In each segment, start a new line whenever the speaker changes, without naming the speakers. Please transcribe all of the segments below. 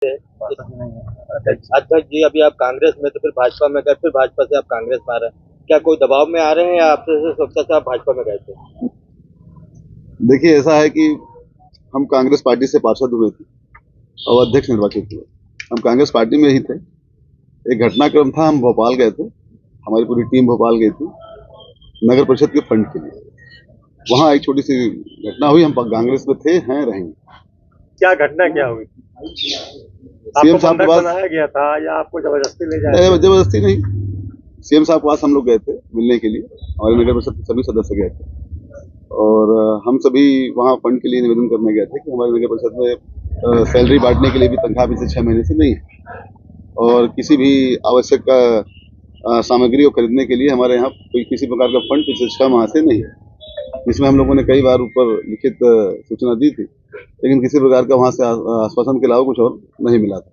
अध्यक्ष जी, अभी आप कांग्रेस में, तो फिर भाजपा में गए, फिर भाजपा से आप कांग्रेस में आ रहे हैं, क्या कोई दबाव में आ रहे हैं या आपसे सुरक्षा से आप भाजपा में गए थे?
देखिए, ऐसा है कि हम कांग्रेस पार्टी से पार्षद हुए थे और अध्यक्ष निर्वाचित हुए। हम कांग्रेस पार्टी में ही थे। एक घटनाक्रम था, हम भोपाल गए थे, हमारी पूरी टीम भोपाल गई थी नगर परिषद के फंड के लिए। वहाँ एक छोटी सी घटना हुई। हम कांग्रेस में थे, हैं, रहेंगे।
क्या घटना क्या हुई?
सीएम साहब के पास
बनाया गया था या आपको जबरदस्ती ले जाया?
जबरदस्ती नहीं, सीएम साहब के पास हम लोग गए थे मिलने के लिए। हमारे नगर परिषद के सभी सदस्य गए थे और हम सभी वहाँ फंड के लिए निवेदन करने गए थे कि हमारे नगर परिषद में सैलरी बांटने के लिए भी तनख्वाह पिछले 6 महीने से नहीं है और किसी भी आवश्यक सामग्री को खरीदने के लिए हमारे यहाँ कोई किसी प्रकार का फंड पिछले 6 माह से नहीं है, जिसमें हम लोगों ने कई बार ऊपर लिखित सूचना दी थी, लेकिन किसी प्रकार का वहाँ से आश्वासन के अलावा कुछ और नहीं मिला था।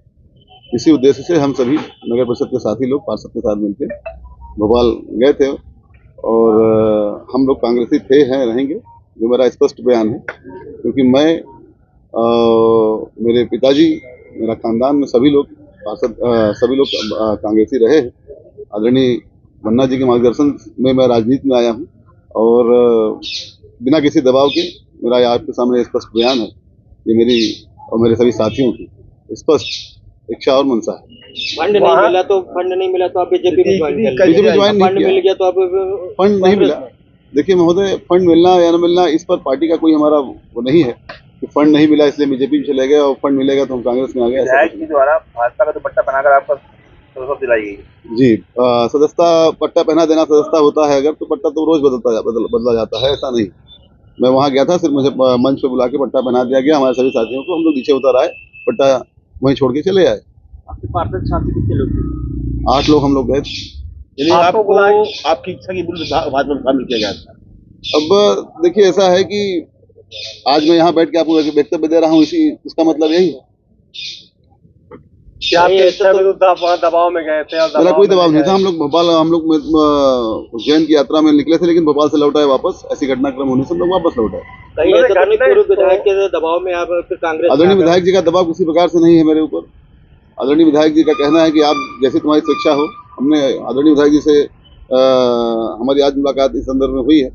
इसी उद्देश्य से हम सभी नगर परिषद के साथी लोग पार्षद के साथ मिलकर भोपाल गए थे और हम लोग कांग्रेसी थे, हैं, रहेंगे, जो मेरा स्पष्ट बयान है। क्योंकि मैं मेरे पिताजी, मेरा खानदान में सभी लोग पार्षद, सभी लोग कांग्रेसी रहे हैं। आदरणीय मन्ना जी के मार्गदर्शन में मैं राजनीति में आया हूँ और बिना किसी दबाव के मेरा आपके सामने स्पष्ट बयान है। ये मेरी और मेरे सभी साथियों की स्पष्ट इच्छा और मनसा है।
फंड नहीं मिला तो आप बीजेपी में ज्वाइन कर लीजिए।
बीजेपी ज्वाइन नहीं किया।
मिल गया तो आप
फंड नहीं मिला। देखिए महोदय, फंड मिलना या न मिलना इस पर पार्टी का कोई हमारा वो नहीं है कि फंड नहीं मिला इसलिए बीजेपी में चले गए और फंड मिलेगा तो हम कांग्रेस में आ गए।
विधायक जी द्वारा भाजपा का दुपट्टा बनाकर आपको सदस्यता दिलाई गई।
जी, सदस्यता पट्टा पहना देना सदस्यता होता है अगर, तो पट्टा तो रोज बदला जाता है, ऐसा नहीं। मैं वहाँ गया था, सिर्फ मुझे मंच पे बुला के पट्टा पहना दिया गया हमारे सभी साथियों को। हम लोग नीचे उतर आए, पट्टा वहीं छोड़ के चले आए।
आपके पार्षद साथी कितने लोग थे?
8 लोग हम लोग गए थे।
आपको आपकी इच्छा की विरुद्ध भाजपा में शामिल किया गया था।
अब देखिए, ऐसा है कि आज मैं यहाँ बैठ के आपको वक्तव्य दे रहा हूँ, इसका मतलब यही है।
क्या आपकी इच्छा विरुद्ध आप वहाँ दबाव में गए थे?
मेरा कोई दबाव नहीं था। हम लोग भोपाल, हम लोग उज्जैन की यात्रा में निकले थे, लेकिन भोपाल से लौट आए वापस। ऐसी घटनाक्रम होने से हम लोग वापस लौट आए।
पूर्व विधायक के दबाव में आप फिर कांग्रेस?
आदरणीय विधायक जी का दबाव किसी प्रकार से नहीं है मेरे ऊपर। आदरणीय विधायक जी का कहना है कि आप जैसी तुम्हारी स्वेच्छा हो। हमने आदरणीय विधायक जी से हमारी आज मुलाकात इस संदर्भ में हुई है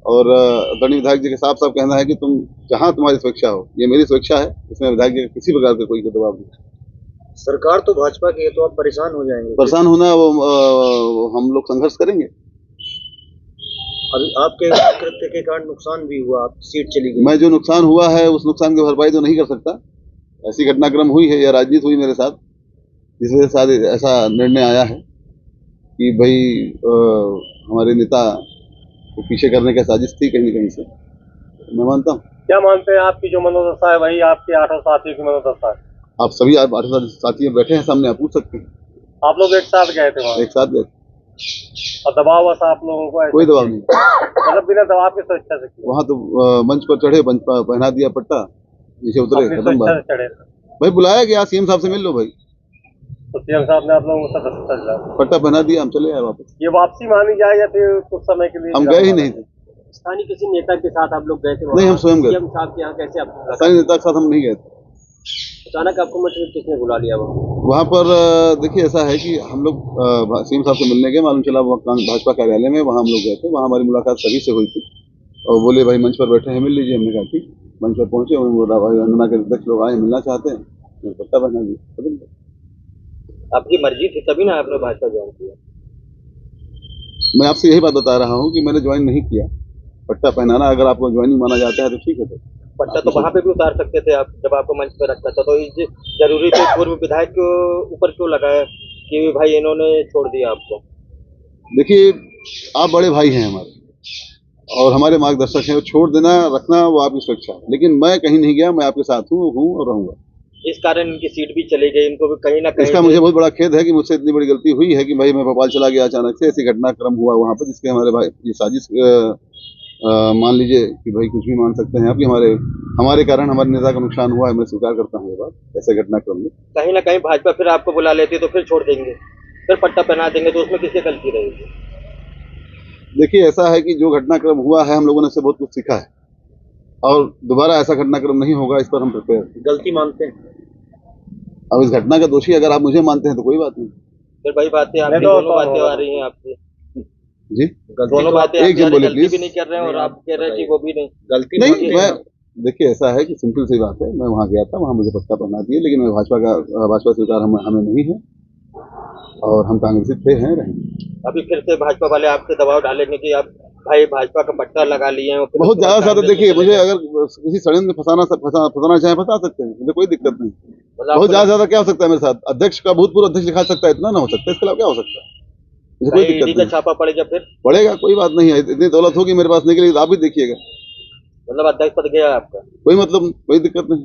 और आदरणीय विधायक जी के साफ साफ कहना है कि तुम जहाँ तुम्हारी स्वेच्छा हो, ये मेरी स्वेच्छा है। इसमें विधायक जी का किसी प्रकार का कोई दबाव नहीं।
सरकार तो भाजपा की है, तो आप परेशान हो जाएंगे।
परेशान होना वो हम लोग संघर्ष करेंगे।
अभी आपके कृत्य के कारण नुकसान भी हुआ, आप सीट चली गई।
मैं जो नुकसान हुआ है उस नुकसान की भरपाई तो नहीं कर सकता। ऐसी घटनाक्रम हुई है या राजनीति हुई मेरे साथ, जिस वजह से ऐसा निर्णय आया है कि भाई हमारे नेता को पीछे करने की साजिश थी कहीं न कहीं से। मैं मानता हूँ।
क्या मानते हैं आपकी जो मनोदशा है वही आपके 8 साथियों की मनोदशा है?
आप सभी 8 साथी बैठे हैं सामने, आप पूछ सकते हैं।
आप लोग एक साथ गए थे वहाँ?
एक साथ गए।
और दबाव वैसा आप लोगों को?
कोई दबाव नहीं,
मतलब बिना दबाव की स्वेच्छा से किया?
वहाँ तो मंच पर चढ़े, पहना दिया पट्टा, नीचे उतरे, खत्म बात।
चढ़े
भाई बुलाया गया, सीएम साहब से मिल लो भाई,
तो सीएम साहब ने आप लोगों को सदस्यता दिलाई,
पट्टा पहना दिया, हम चले आए वापस।
ये वापसी मानी जाए या फिर कुछ समय के लिए?
हम गए ही नहीं थे।
स्थानीय किसी नेता के साथ आप लोग गए थे?
नहीं, हम स्वयं गए।
सीएम साहब के यहाँ कैसे आप?
स्थानीय नेता के साथ हम नहीं गए थे।
अचानक आपको मंच में किसने बुला लिया?
वहाँ पर देखिए, ऐसा है कि हम लोग सीएम साहब से मिलने गए, मालूम चला भाजपा कार्यालय में, वहाँ हम लोग गए थे। वहाँ हमारी मुलाकात सभी से हुई थी और बोले भाई मंच पर बैठे हैं, मिल लीजिए। हमने कहा ठीक। मंच पर पहुंचे, उन्होंने बोला भाई वंदना के अध्यक्ष लोग आए, मिलना चाहते हैं, पट्टा बना दिया।
आपकी मर्जी थी तभी ना आपने भाजपा ज्वाइन किया?
मैं आपसे यही बात बता रहा हूँ कि मैंने ज्वाइन नहीं किया। पट्टा पहनाना अगर आपको ज्वाइनिंग माना जाता है तो ठीक है। तो
पट्टा तो वहाँ पे भी उतार सकते थे आप, जब आपको मंच पे रखा था। तो जरूरी तो पूर्व विधायक के ऊपर क्यों लगाया कि भाई इन्होंने छोड़ दिया आपको?
देखिए, आप बड़े भाई हैं हमारे और हमारे मार्गदर्शक हैं। छोड़ देना रखना वो आपकी स्वेच्छा है, लेकिन मैं कहीं नहीं गया। मैं आपके साथ हूँ और रहूंगा।
इस कारण इनकी सीट भी चली गई, इनको भी कहीं ना कहीं।
इसका मुझे बहुत बड़ा खेद है कि मुझसे इतनी बड़ी गलती हुई है कि भाई मैं भोपाल चला गया अचानक से। ऐसी घटनाक्रम हुआ वहाँ पर जिसके हमारे भाई ये साजिश मान लीजिए कि भाई कुछ भी मान सकते हैं आप कि हमारे कारण हमारे नेता का नुकसान हुआ है। मैं स्वीकार करता हूँ ये बात। ऐसे घटनाक्रम में
कहीं ना कहीं भाजपा फिर आपको बुला लेती तो फिर छोड़ देंगे, फिर पट्टा पहना देंगे, तो उसमें किसकी गलती रहेगी?
देखिए, ऐसा है कि जो घटनाक्रम हुआ है हम लोगों ने इससे बहुत कुछ सीखा है और दोबारा ऐसा घटनाक्रम नहीं होगा, इस पर हम प्रिपेयर।
गलती मानते हैं?
अब इस घटना का दोषी अगर आप मुझे मानते हैं तो कोई बात नहीं।
फिर वही बातें आपकी
नहीं तो
दोनों बातें आ रही हैं आपकी,
जी
दोनों बातें
एक
आपकी
जन
आ रही,
बोले
गलती
प्लीज।
भी नहीं कर रहे हैं और आप कह रहे हैं कि वो भी नहीं।
गलती
नहीं, मैं देखिए ऐसा है कि सिंपल सी बात है, मैं वहाँ गया था, वहाँ मुझे पत्ता पहना दिए, लेकिन मैं भाजपा स्वीकार हमें नहीं है और हम कांग्रेसी थे हैं रहेंगे।
अभी फिर से भाजपा वाले आपसे दबाव डालेंगे कि आप भाई भाजपा का पट्टा लगा लिए हैं और फिर
बहुत
उसके बाद
ज्यादा
कांग्रेस में
देखिए,
चले
मुझे
गए।
अगर किसी षड्यंत्र में फंसाना चाहे फंसा सकते हैं, मुझे कोई दिक्कत नहीं।
मतलब
बहुत
आपको
ज्यादा क्या हो सकता है मेरे साथ? अध्यक्ष का भूतपूर्व अध्यक्ष दिखा सकता है, इतना ना हो सकता है, इसके अलावा क्या हो सकता है? मुझे कोई
कहीं
दिक्कत
ईडी का
नहीं।
छापा पड़ेगा फिर,
पड़ेगा, कोई बात नहीं है, इतनी दौलत होगी मेरे पास निकलेगी तो आप भी देखिएगा,
मतलब अध्यक्ष पद गया आपका।
कोई मतलब कोई दिक्कत नहीं।